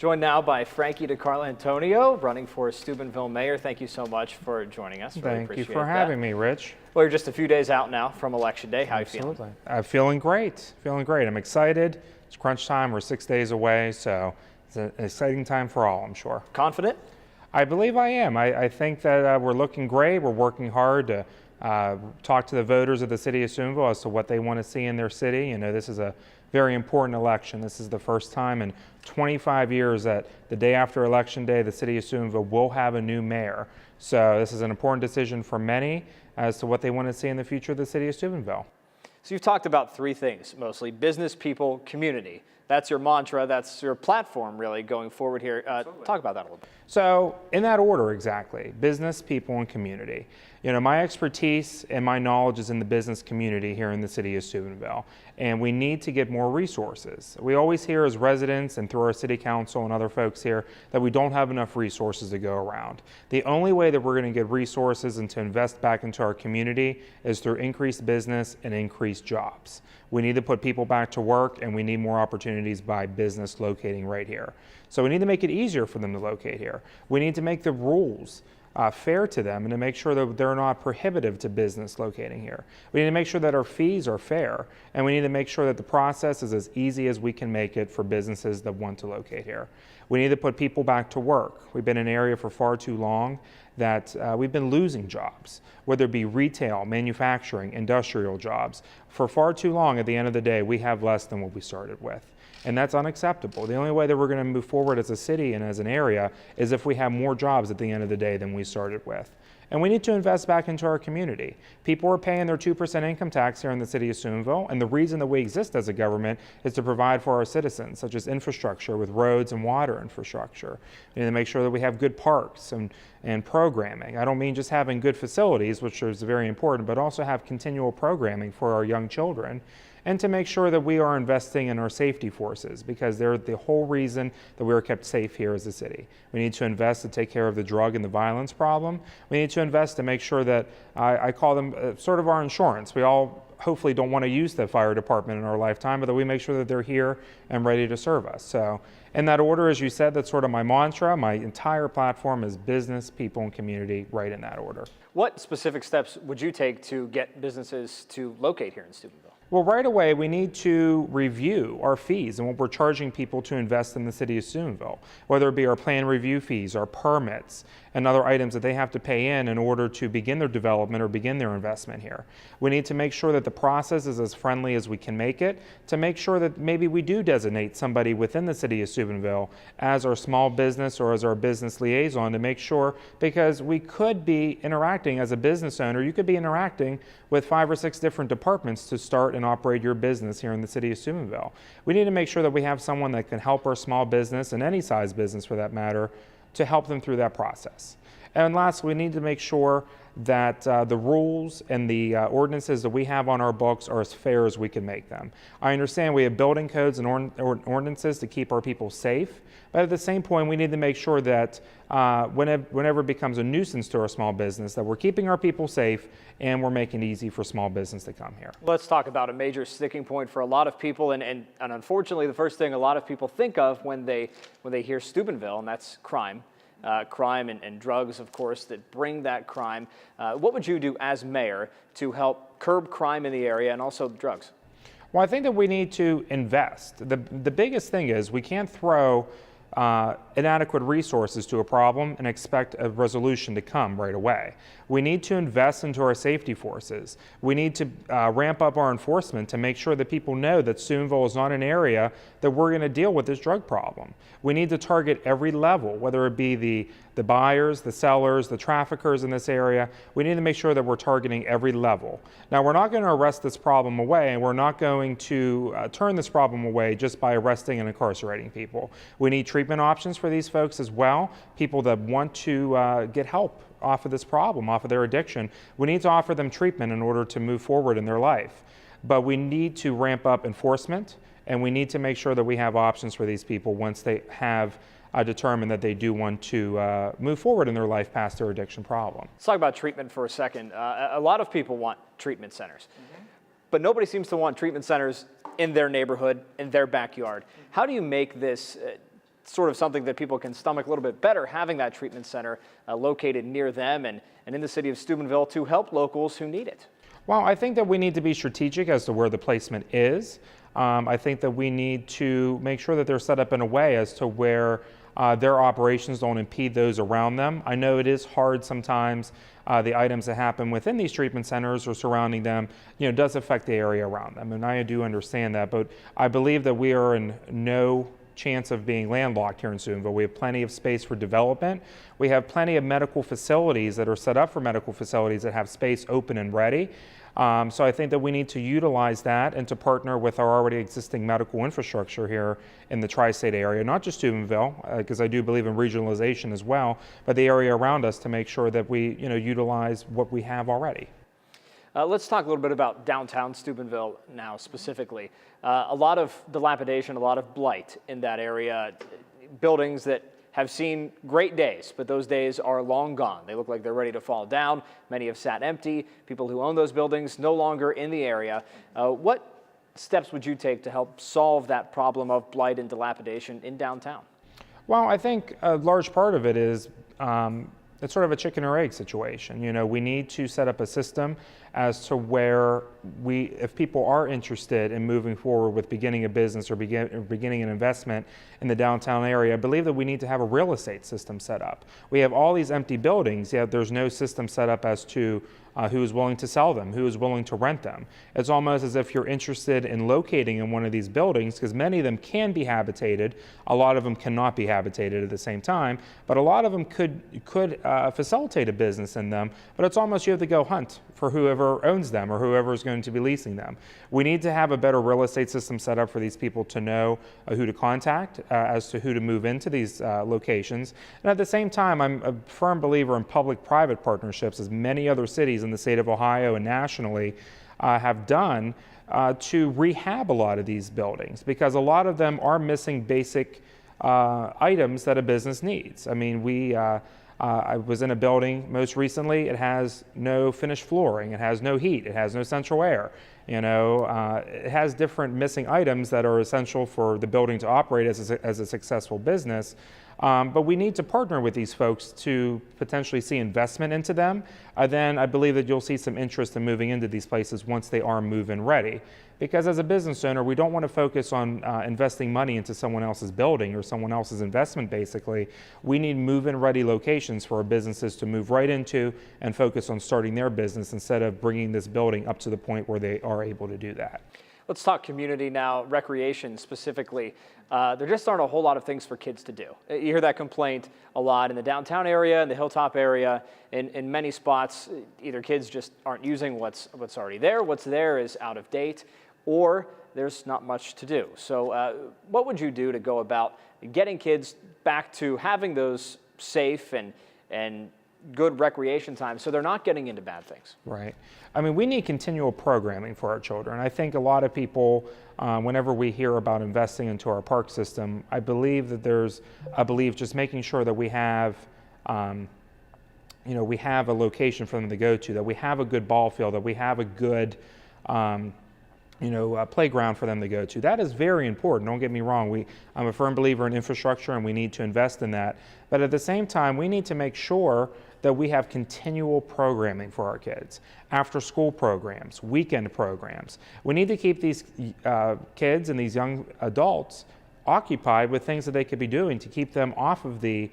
Joined now by Frankie DiCarlantonio, running for Steubenville Mayor. Thank you so much for joining us. Thank you for having me, Rich. Well, you're just a few days out now from Election Day. How are you feeling? I'm feeling great. I'm excited. It's crunch time. We're 6 days away, so it's an exciting time for all, I'm sure. Confident? I believe I am. I think that we're looking great. We're working hard to talk to the voters of the city of Steubenville as to what they want to see in their city. You know, this is a very important election. This is the first time in 25 years that the day after Election Day, the city of Steubenville will have a new mayor. So this is an important decision for many as to what they want to see in the future of the city of Steubenville. So you've talked about three things, mostly: business, people, community. That's your mantra, that's your platform really going forward here. Talk about that a little bit. So in that order exactly: business, people, and community. You know, my expertise and my knowledge is in the business community here in the city of Steubenville, and we need to get more resources. We always hear as residents and through our city council and other folks here that we don't have enough resources to go around. The only way that we're going to get resources and to invest back into our community is through increased business and increased jobs. We need to put people back to work, and we need more opportunities by business locating right here. So we need to make it easier for them to locate here. We need to make the rules fair to them and to make sure that they're not prohibitive to business locating here. We need to make sure that our fees are fair, and we need to make sure that the process is as easy as we can make it for businesses that want to locate here. We need to put people back to work. We've been in an area for far too long that we've been losing jobs, whether it be retail, manufacturing, industrial jobs. For far too long, at the end of the day, we have less than what we started with. And that's unacceptable. The only way that we're going to move forward as a city and as an area is if we have more jobs at the end of the day than we started with. And we need to invest back into our community. People are paying their 2% income tax here in the city of Steubenville, and the reason that we exist as a government is to provide for our citizens, such as infrastructure with roads and water infrastructure. We need to make sure that we have good parks and programming. I don't mean just having good facilities, which is very important, but also have continual programming for our young children, and to make sure that we are investing in our safety forces, because they're the whole reason that we are kept safe here as a city. We need to invest to take care of the drug and the violence problem. We need to invest to make sure that, I call them sort of our insurance. We all hopefully don't want to use the fire department in our lifetime, but that we make sure that they're here and ready to serve us. So in that order, as you said, that's sort of my mantra. My entire platform is business, people, and community, right in that order. What specific steps would you take to get businesses to locate here in Steubenville? Well, right away, we need to review our fees and what we're charging people to invest in the city of Steubenville, whether it be our plan review fees, our permits, and other items that they have to pay in order to begin their development or begin their investment here. We need to make sure that the process is as friendly as we can make it, to make sure that maybe we do designate somebody within the city of Steubenville as our small business or as our business liaison, to make sure, because we could be interacting as a business owner, you could be interacting with 5 or 6 different departments to start and operate your business here in the city of Steubenville. We need to make sure that we have someone that can help our small business, and any size business for that matter, to help them through that process. And lastly, we need to make sure that the rules and the ordinances that we have on our books are as fair as we can make them. I understand we have building codes and ordinances to keep our people safe, but at the same point, we need to make sure that whenever it becomes a nuisance to our small business, that we're keeping our people safe and we're making it easy for small business to come here. Let's talk about a major sticking point for a lot of people, and unfortunately, the first thing a lot of people think of when they hear Steubenville, and that's crime. Crime and drugs, of course, that bring that crime. What would you do as mayor to help curb crime in the area and also drugs? Well, I think that we need to invest. The biggest thing is we can't throw inadequate resources to a problem and expect a resolution to come right away. We need to invest into our safety forces. We need to ramp up our enforcement to make sure that people know that Steubenville is not an area that we're going to deal with this drug problem. We need to target every level, whether it be the buyers, the sellers, the traffickers in this area. We need to make sure that we're targeting every level. Now, we're not going to arrest this problem away, and we're not going to turn this problem away just by arresting and incarcerating people. We need treatment options for these folks as well, people that want to get help off of this problem, off of their addiction. We need to offer them treatment in order to move forward in their life. But we need to ramp up enforcement, and we need to make sure that we have options for these people once they have determined that they do want to move forward in their life past their addiction problem. Let's talk about treatment for a second. A lot of people want treatment centers, but nobody seems to want treatment centers in their neighborhood, in their backyard. How do you make this sort of something that people can stomach a little bit better, having that treatment center located near them and in the city of Steubenville to help locals who need it? Well, I think that we need to be strategic as to where the placement is. I think that we need to make sure that they're set up in a way as to where their operations don't impede those around them. I know it is hard sometimes. The items that happen within these treatment centers or surrounding them, does affect the area around them. And I do understand that, but I believe that we are in no chance of being landlocked here in Steubenville. We have plenty of space for development. We have plenty of medical facilities that are set up for medical facilities that have space open and ready. So I think that we need to utilize that and to partner with our already existing medical infrastructure here in the tri-state area, not just Steubenville, because I do believe in regionalization as well, but the area around us to make sure that we utilize what we have already. Let's talk a little bit about downtown Steubenville now specifically. A lot of dilapidation, a lot of blight in that area, buildings that have seen great days, but those days are long gone. They look like they're ready to fall down. Many have sat empty. People who own those buildings no longer in the area. What steps would you take to help solve that problem of blight and dilapidation in downtown? Well, I think a large part of it is it's sort of a chicken or egg situation. We need to set up a system as to where if people are interested in moving forward with beginning a business or beginning an investment in the downtown area, I believe that we need to have a real estate system set up. We have all these empty buildings, yet there's no system set up as to who is willing to sell them, who is willing to rent them. It's almost as if you're interested in locating in one of these buildings, because many of them can be habitated, a lot of them cannot be habitated at the same time, but a lot of them could facilitate a business in them, but it's almost you have to go hunt for whoever owns them or whoever is going to be leasing them. We need to have a better real estate system set up for these people to know who to contact as to who to move into these locations. And at the same time, I'm a firm believer in public-private partnerships, as many other cities in the state of Ohio and nationally have done to rehab a lot of these buildings, because a lot of them are missing basic items that a business needs. I mean, I was in a building most recently. It has no finished flooring. It has no heat. It has no central air. It has different missing items that are essential for the building to operate as a successful business. But we need to partner with these folks to potentially see investment into them. Then I believe that you'll see some interest in moving into these places once they are move-in ready. Because as a business owner, we don't want to focus on investing money into someone else's building or someone else's investment, basically. We need move-in ready locations for our businesses to move right into and focus on starting their business instead of bringing this building up to the point where they are able to do that. Let's talk community now, recreation specifically. There just aren't a whole lot of things for kids to do. You hear that complaint a lot in the downtown area, in the Hilltop area, in many spots. Either kids just aren't using what's already there, what's there is out of date, or there's not much to do. So what would you do to go about getting kids back to having those safe and good recreation time so they're not getting into bad things? Right. I mean, we need continual programming for our children. I think a lot of people, whenever we hear about investing into our park system, I believe just making sure that we have, we have a location for them to go to, that we have a good ball field, that we have a good, playground for them to go to. That is very important. Don't get me wrong. I'm a firm believer in infrastructure, and we need to invest in that. But at the same time, we need to make sure that we have continual programming for our kids, after-school programs, weekend programs. We need to keep these kids and these young adults occupied with things that they could be doing to keep them off of the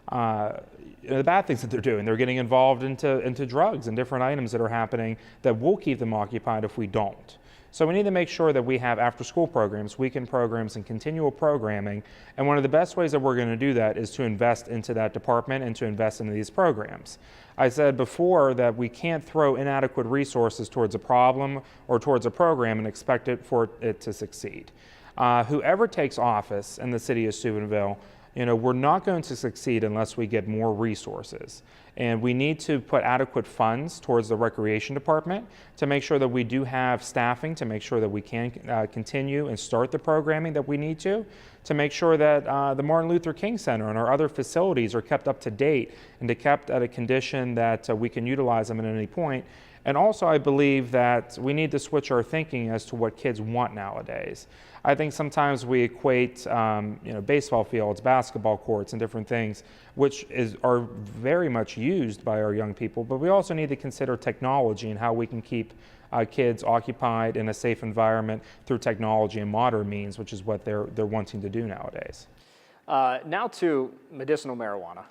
bad things that they're doing. They're getting involved into drugs and different items that are happening that will keep them occupied if we don't. So we need to make sure that we have after-school programs, weekend programs, and continual programming. And one of the best ways that we're going to do that is to invest into that department and to invest into these programs. I said before that we can't throw inadequate resources towards a problem or towards a program and expect for it to succeed. Whoever takes office in the city of Steubenville, we're not going to succeed unless we get more resources. And we need to put adequate funds towards the recreation department to make sure that we do have staffing, to make sure that we can continue and start the programming that we need to make sure that the Martin Luther King Center and our other facilities are kept up to date and kept at a condition that we can utilize them at any point. And also, I believe that we need to switch our thinking as to what kids want nowadays. I think sometimes we equate, baseball fields, basketball courts, and different things, which are very much used by our young people. But we also need to consider technology and how we can keep kids occupied in a safe environment through technology and modern means, which is what they're wanting to do nowadays. Now to medicinal marijuana.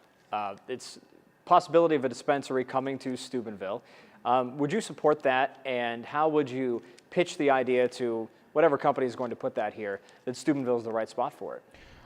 It's possibility of a dispensary coming to Steubenville. Would you support that, and how would you pitch the idea to whatever company is going to put that here, that Steubenville is the right spot for it?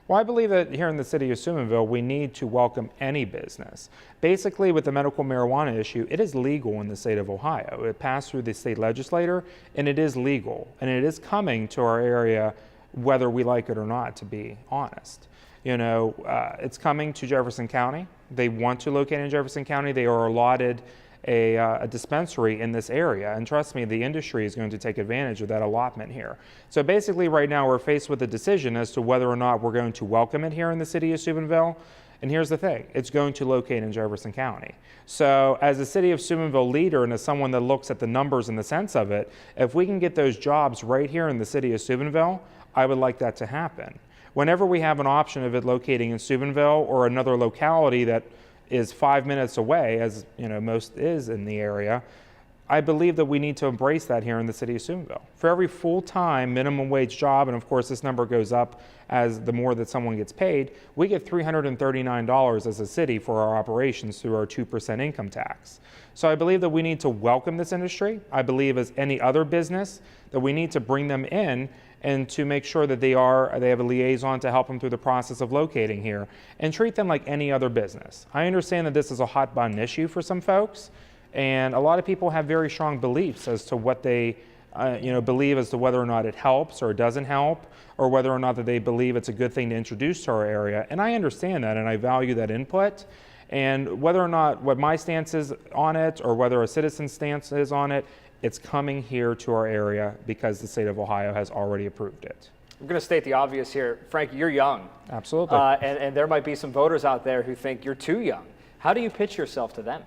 Well, I believe that here in the city of Steubenville, we need to welcome any business. Basically, with the medical marijuana issue, it is legal in the state of Ohio. It passed through the state legislature, and it is legal, and it is coming to our area whether we like it or not, to be honest. It's coming to Jefferson County. They want to locate in Jefferson County. They are allotted a dispensary in this area, and trust me, the industry is going to take advantage of that allotment here. So basically right now we're faced with a decision as to whether or not we're going to welcome it here in the city of Steubenville. And here's the thing, it's going to locate in Jefferson County. So as a city of Steubenville leader and as someone that looks at the numbers and the sense of it, if we can get those jobs right here in the city of Steubenville, I would like that to happen. Whenever we have an option of it locating in Steubenville or another locality that is 5 minutes away, as most is in the area, I believe that we need to embrace that here in the city of Steubenville. For every full-time minimum wage job, and of course this number goes up as the more that someone gets paid, we get $339 as a city for our operations through our 2% income tax. So I believe that we need to welcome this industry. I believe, as any other business, that we need to bring them in and to make sure that they have a liaison to help them through the process of locating here and treat them like any other business. I understand that this is a hot button issue for some folks, and a lot of people have very strong beliefs as to what they believe as to whether or not it helps or it doesn't help, or whether or not that they believe it's a good thing to introduce to our area. And I understand that, and I value that input. And whether or not what my stance is on it or whether a citizen's stance is on it, it's coming here to our area because the state of Ohio has already approved it. I'm going to state the obvious here. Frankie, you're young. Absolutely. And there might be some voters out there who think you're too young. How do you pitch yourself to them?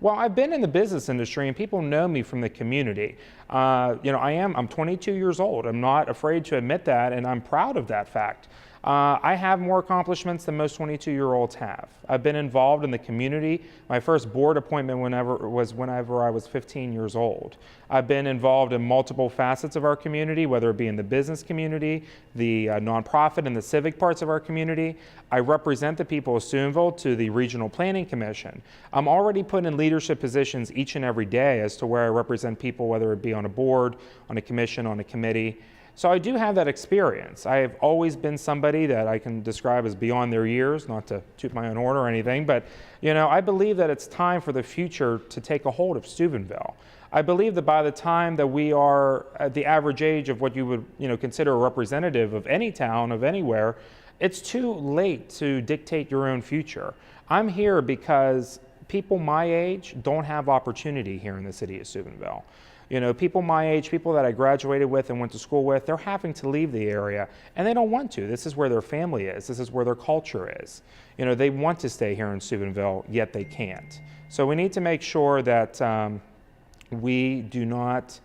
Well, I've been in the business industry and people know me from the community. I'm 22 years old. I'm not afraid to admit that, and I'm proud of that fact. I have more accomplishments than most 22-year-olds have. I've been involved in the community. My first board appointment whenever I was 15 years old. I've been involved in multiple facets of our community, whether it be in the business community, the nonprofit and the civic parts of our community. I represent the people of Steubenville to the Regional Planning Commission. I'm already put in leadership positions each and every day as to where I represent people, whether it be on a board, on a commission, on a committee. So I do have that experience. I have always been somebody that I can describe as beyond their years, not to toot my own horn or anything, but I believe that it's time for the future to take a hold of Steubenville. I believe that by the time that we are at the average age of what you would consider a representative of any town, of anywhere, it's too late to dictate your own future. I'm here because people my age don't have opportunity here in the city of Steubenville. People my age, people that I graduated with and went to school with, they're having to leave the area, and they don't want to. This is where their family is. This is where their culture is. They want to stay here in Steubenville, yet they can't. So we need to make sure that we do not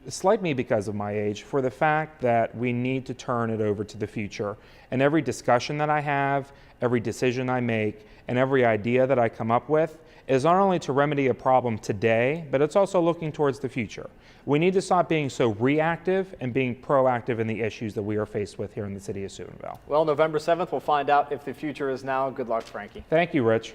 slight me because of my age, for the fact that we need to turn it over to the future. And every discussion that I have, every decision I make, and every idea that I come up with is not only to remedy a problem today, but it's also looking towards the future. We need to stop being so reactive and being proactive in the issues that we are faced with here in the city of Steubenville. Well, November 7th, we'll find out if the future is now. Good luck, Frankie. Thank you, Rich.